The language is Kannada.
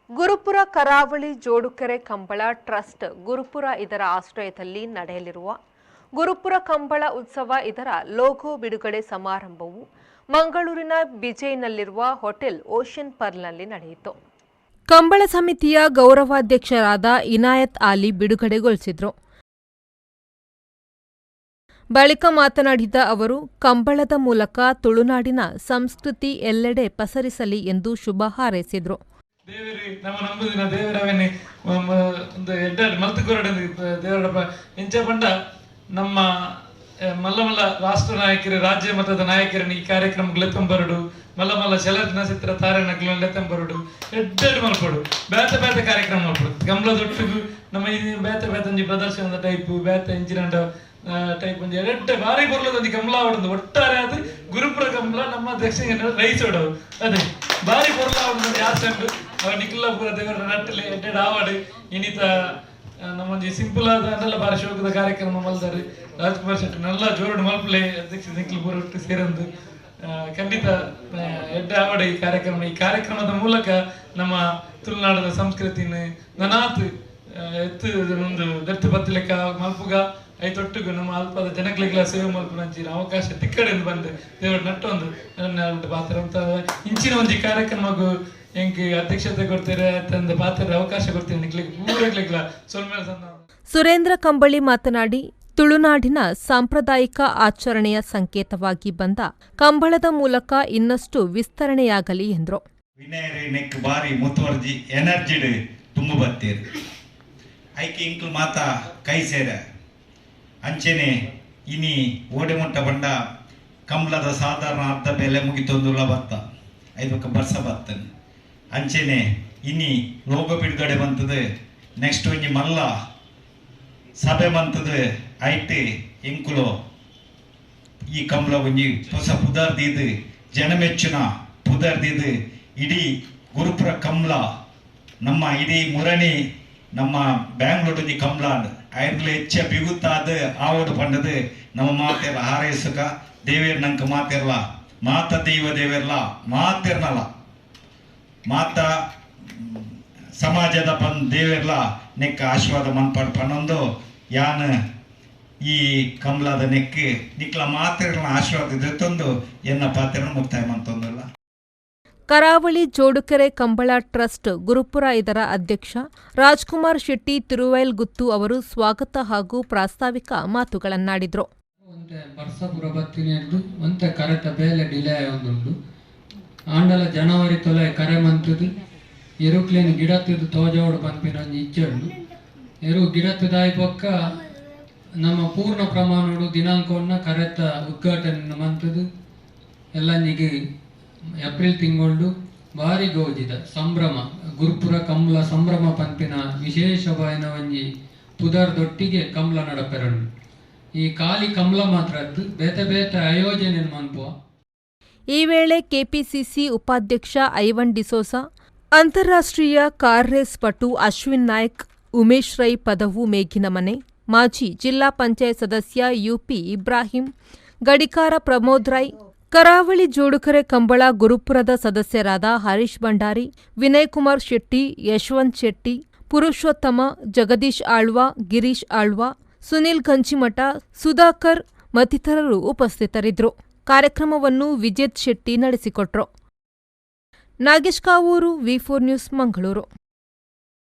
ಗುರುಪುರ ಕರಾವಳಿ ಜೋಡುಕೆರೆ ಕಂಬಳ ಟ್ರಸ್ಟ್ ಗುರುಪುರ ಇದರ ಆಶ್ರಯದಲ್ಲಿ ನಡೆಯಲಿರುವ ಗುರುಪುರ ಕಂಬಳ ಉತ್ಸವ ಇದರ ಲೋಗೋ ಬಿಡುಗಡೆ ಸಮಾರಂಭವು ಮಂಗಳೂರಿನ ಬಿಜೈನಲ್ಲಿರುವ ಹೋಟೆಲ್ ಓಷನ್ ಪರ್ಲ್ನಲ್ಲಿ ನಡೆಯಿತು. ಕಂಬಳ ಸಮಿತಿಯ ಗೌರವಾಧ್ಯಕ್ಷರಾದ ಇನಾಯತ್ ಆಲಿ ಬಿಡುಗಡೆಗೊಳಿಸಿದರು. ಬಳಿಕ ಮಾತನಾಡಿದ ಅವರು, ಕಂಬಳದ ಮೂಲಕ ತುಳುನಾಡಿನ ಸಂಸ್ಕೃತಿ ಎಲ್ಲೆಡೆ ಪಸರಿಸಲಿ ಎಂದು ಶುಭ ಹಾರೈಸಿದರು. ದೇವರಿ ನಮ್ಮ ನಂಬುದಿನ ದೇವರವನ್ನೇ ಒಂದು ಎಡ್ಡಾಡು ಮಲ್ತುಕೊರಡ ದೇವರ ಎಂಚ ಪಂಡ ನಮ್ಮ ಮಲ್ಲ ಮಲ್ಲ ರಾಷ್ಟ್ರ ನಾಯಕರು ರಾಜ್ಯ ಮಟ್ಟದ ನಾಯಕರನ್ನು ಈ ಕಾರ್ಯಕ್ರಮಕ್ಕೆ ಲೆತ್ತಂಬರಡು ಮಲ್ಲ ಮಲ್ಲ ಚಲನಚಿತ್ರ ತಾರೆನಗಳನ್ನು ಲೆತ್ತಂಬರಡು ಎಡ್ಡಾಡು ಮಲ್ಪಡು ಬೇತ ಬೇತ ಕಾರ್ಯಕ್ರಮ ಮಲ್ಪಡು ಗಮಲದೊಟ್ಟಿಗೂ ನಮ್ಮ ಈ ಬೇತ ಬೇತ ಒಂಜಿ ಪ್ರದರ್ಶನದ ಟೈಪ್ ಬೇತ ಇಂಚಿನ ಟೈಪ್ ಒಂಜಿ ಎಡ್ಡೆ ಬಾರಿ ಬರ್ಲದೊಂದು ಗಮಲ ಆವಡದು ಒಟ್ಟಾರೆ ಅದು ಗುರುಪುರ ಗಮಲ ನಮ್ಮ ದಕ್ಷಿಣ ರೈಸೋಡವು ಅದೇ ಬಾರಿ ಬರ್ಲ ಆವಡದು ಯಾಸಂಡು ನಿಖಿಲ ಪೂರ ದೇವರ ನಟ್ಟಲೆ ಎಡ್ಡೆಡ್ ಆವಾಡು ಇನ್ನಿತ ನಮ್ಮೊಂದು ಸಿಂಪಲ್ ಆದ ಬಾರಿ ಶೋಕದ ಕಾರ್ಯಕ್ರಮ ಮಲ್ದಾರೆ ರಾಜ್ಕುಮಾರ್ ಶೆಟ್ಟಿ ನಲ್ಲ ಜೋರಡು ಮಲ್ಪಲೆ ಅಧ್ಯಕ್ಷ ನಿಖಿಲ್ ಪೂರ ಒಟ್ಟು ಸೇರಂದು ಖಂಡಿತ ಎಡ್ಡೆ ಆವಾಡ ಈ ಕಾರ್ಯಕ್ರಮದ ಮೂಲಕ ನಮ್ಮ ತುಳುನಾಡದ ಸಂಸ್ಕೃತಿನ ನನಾತ್ ಎತ್ತು ಒಂದು ದತ್ತು ಬತ್ತಲೆಕ್ಕ ಮಲ್ಪುಗ ಐತೊಟ್ಟಿಗೂ ನಮ್ಮ ಅಲ್ಪದ ಜನಗಳಿಗೆಲ್ಲ ಸೇವೆ ಮಲ್ಪು ನಂಚಿನ ಅವಕಾಶ ತಿಕ್ಕಡೆಂದು ಬಂದು ದೇವರ ನಟ್ಟೊಂದು ನನ್ನ ಪಾತ್ರ ಅಂತ ಇಂಚಿನ ಒಂದು ಕಾರ್ಯಕ್ರಮಗೂ ಹೆಂಗೆ ಅಧ್ಯಕ್ಷತೆ ಕೊಡ್ತೀರಾ ತಂದ ಪಾತ್ರದ ಅವಕಾಶ ಕೊಡ್ತೀರಿ ನಿಕ್ಲಿಕ್ಕೆ ಪೂರಕ್ಲಿಲ್ಲ ಸೊಲ್ಮೇಲೆ ಸುರೇಂದ್ರ ಕಂಬಳಿ ಮಾತನಾಡಿ, ತುಳುನಾಡಿನ ಸಾಂಪ್ರದಾಯಿಕ ಆಚರಣೆಯ ಸಂಕೇತವಾಗಿ ಬಂದ ಕಂಬಳದ ಮೂಲಕ ಇನ್ನಷ್ಟು ವಿಸ್ತರಣೆಯಾಗಲಿ ಎಂದರು. ವಿನಯರಿ ನೆಕ್ ಬಾರಿ ಮುತುವರ್ಜಿ ಎನರ್ಜಿಡ್ ತುಂಬು ಬತ್ತೀರಿ ಐಕಿ ಇಂಕ್ಲು ಮಾತ ಕೈ ಸೇರ ಅಂಚೆನೆ ಇನಿ ಓಡೆ ಮುಟ್ಟ ಬಂಡ ಕಂಬಳದ ಸಾಧಾರಣ ಅರ್ಧ ಬೆಲೆ ಮುಗಿತೊಂದುಲ್ಲ ಬತ್ತ ಐದಕ್ಕೆ ಬರ್ಸ ಬತ್ತನೆ ಅಂಚೆನೆ ಇನಿ ಲೋಗೋ ಬಿಡುಗಡೆ ಬಂತದೆ ನೆಕ್ಸ್ಟ್ ಒಂಜಿ ಮಲ್ಲ ಸಭೆ ಬಂತದೆ ಐಟಿ ಇಂಕುಲು ಈ ಕಂಬಳ ಒಂಜಿ ಹೊಸ ಪುದರ್ದಿದು ಜನಮೆಚ್ಚುನ ಪುದರ್ದಿದು ಇಡೀ ಗುರುಪುರ ಕಂಬಳ ನಮ್ಮ ಇಡೀ ಮುರಣಿ ನಮ್ಮ ಬ್ಯಾಂಗ್ಳೂರ್ ಒಂಜಿ ಕಂಬಳ ಐರ್ಲೆ ಹೆಚ್ಚ ಬಿಗುತ್ತಾದ ಆವಡು ಪಂಡದು ನಮ್ಮ ಮಾತೆರ್ಲ ಹಾರೈಸುಕ ದೇವೇರ್ ನಂಕ ಮಾತೆರ್ಲ ಮಾತ ದೈವ ದೇವೆರ್ಲ ಮಾತೆರ್ನಲ್ಲ ಮಾತ ಸಮಾಜದ ದೇವೆರ್ಲ ನೆಕ್ಕ ಆಶೀರ್ವಾದ ಮನ್ಪಾಡು ಪನ್ನೊಂದು ಯಾನ ಈ ಕಂಬಳದ ನೆಕ್ಕೆ ನಿಕ್ಲ ಮಾತೆರ್ಲ ಆಶೀರ್ವಾದ ಇದ್ರತ್ತೊಂದು ಎನ್ನ ಪಾತ್ರೆನ ಮುಕ್ತಾಯ ಮಂತೊಂದಲ್ಲ. ಕರಾವಳಿ ಜೋಡುಕೆರೆ ಕಂಬಳ ಟ್ರಸ್ಟ್ ಗುರುಪುರ ಇದರ ಅಧ್ಯಕ್ಷ ರಾಜ್ಕುಮಾರ್ ಶೆಟ್ಟಿ ತಿರುವೈಲ್ಗುತ್ತು ಅವರು ಸ್ವಾಗತ ಹಾಗೂ ಪ್ರಾಸ್ತಾವಿಕ ಮಾತುಗಳನ್ನಾಡಿದರು. ಬರ್ಸಪುರ ಬತ್ತಿನೆಂದು ಒಂತೆ ಕರೆತ ಬೇಲೆ ಡಿಲೇ ಒಂದುಂಡು ಆಂಡಲ ಜನವರಿ ತೊಲೆ ಕರೆ ಮಂತದು ಎರುಕ್ಲೇನು ಗಿಡತ್ತದು ತೋಜೋಡು ಪಂಪಿನ ಇಚ್ಚಂಡು ಎರು ಗಿಡತ್ತದಾಯಿ ಪಕ್ಕ ನಮ್ಮ ಪೂರ್ಣ ಪ್ರಮಾಣಡು ದಿನಾಂಕವನ್ನು ಕರೆತ ಉದ್ಘಾಟನೆ ಮಂತದು ಎಲ್ಲನಿಗೆ ಏಪ್ರಿಲ್ ತಿಂಗಳು ಭಾರಿ ಗೌಜಿದ ಸಂಭ್ರಮ ಗುರುಪುರ ಕಂಬಳ ಸಂಭ್ರಮ ಪಂಪಿನ ವಿಶೇಷವಾಯಿನ ಒಂಜಿ ಪುದರ್ದೊಟ್ಟಿಗೆ ಕಂಬಳ ನಡಪೆರಂಡು ಈ ಖಾಲಿ ಕಂಬಳ ಮಾತ್ರದ್ದು ಬೇತೆ ಬೇತೆ ಆಯೋಜನೆ ಮನ್ಪುವ. ಈ ವೇಳೆ ಕೆಪಿಸಿಸಿ ಉಪಾಧ್ಯಕ್ಷ ಐವನ್ ಡಿಸೋಸ, ಅಂತಾರಾಷ್ಟ್ರೀಯ ಕಾರ್ ರೇಸ್ ಪಟು ಅಶ್ವಿನ್ ನಾಯ್ಕ್, ಉಮೇಶ್ ರೈ ಪದವು ಮೇಘಿನ ಮನೆ, ಮಾಜಿ ಜಿಲ್ಲಾ ಪಂಚಾಯತ್ ಸದಸ್ಯ ಯುಪಿ ಇಬ್ರಾಹಿಂ, ಗಡಿಕಾರ ಪ್ರಮೋದ್ ರೈ, ಕರಾವಳಿ ಜೋಡುಕೆರೆ ಕಂಬಳ ಗುರುಪುರದ ಸದಸ್ಯರಾದ ಹರೀಶ್ ಭಂಡಾರಿ, ವಿನಯ್ ಕುಮಾರ್ ಶೆಟ್ಟಿ, ಯಶವಂತ್ ಶೆಟ್ಟಿ, ಪುರುಷೋತ್ತಮ, ಜಗದೀಶ್ ಆಳ್ವ, ಗಿರೀಶ್ ಆಳ್ವ, ಸುನಿಲ್ ಗಂಚಿಮಠ, ಸುಧಾಕರ್ ಮತ್ತಿತರರು ಉಪಸ್ಥಿತರಿದ್ದರು. ಕಾರ್ಯಕ್ರಮವನ್ನು ವಿಜೇತ್ ಶೆಟ್ಟಿ ನಡೆಸಿಕೊಟ್ರು. ನಾಗೇಶ್ ಕಾವೂರು, ವಿ4 ನ್ಯೂಸ್, ಮಂಗಳೂರು.